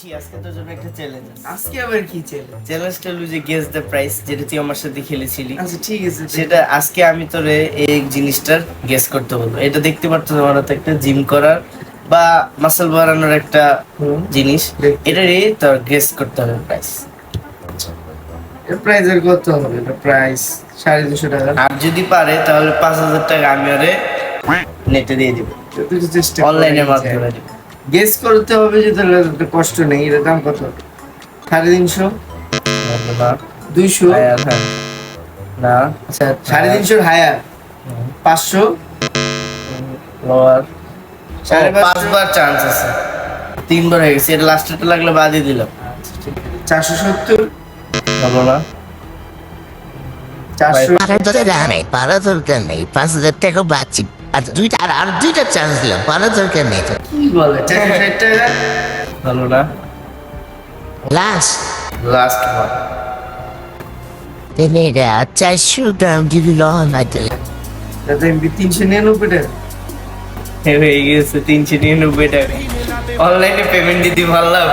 খুশি আজকে তোর জন্য একটা চ্যালেঞ্জ আছে। আজকে আবার কি চ্যালেঞ্জ? চ্যালেঞ্জটা হলো যে গেস দ্য প্রাইস, যেটা তুই আমার সাথে খেলেছিলি। আচ্ছা ঠিক আছে, সেটা আজকে আমি তোরে এই জিনিসটার গেস করতে বলবো। এটা দেখতে পাচ্ছ আমার হাতে একটা জিম করার বা মাসল বাড়ানোর একটা জিনিস। এটা রে তোর গেস করতে হবে প্রাইস। এর প্রাইস এর কত হবে? এটা প্রাইস 250 টাকা। আর যদি পারে তাহলে 5,000 টাকা আমি ওরে নেটে দিয়ে দিব, তুই চেষ্টা অনলাইনের মাধ্যমে দিব। গেস করতে হবে যে তোর এত কষ্ট নেই। এর দাম কত? 350, 200, না আচ্ছা 350 হায়ার, 500, লোয়ার 550, 5বার চান্স আছে, 3বার হয়ে গেছে। এটা লাস্টেরটা লাগলে বাদই দিলাম। 470, হলো না? 400, পারা দরকার নেই 5,000 টাকা বাঁচি। আচ্ছা আর দুইটা চান্স দিলাম, পারা দরকার নেই তো। কি বলে 460 টাকা। হলো না? লাস্ট লাস্ট বার। তাহলে এটা 400 গ্রাম যদি লন আছে। তাতে 399 টাকা। হয়ে গেছে 399 টাকা। অনলাইনে পেমেন্ট দিতে পারলাম।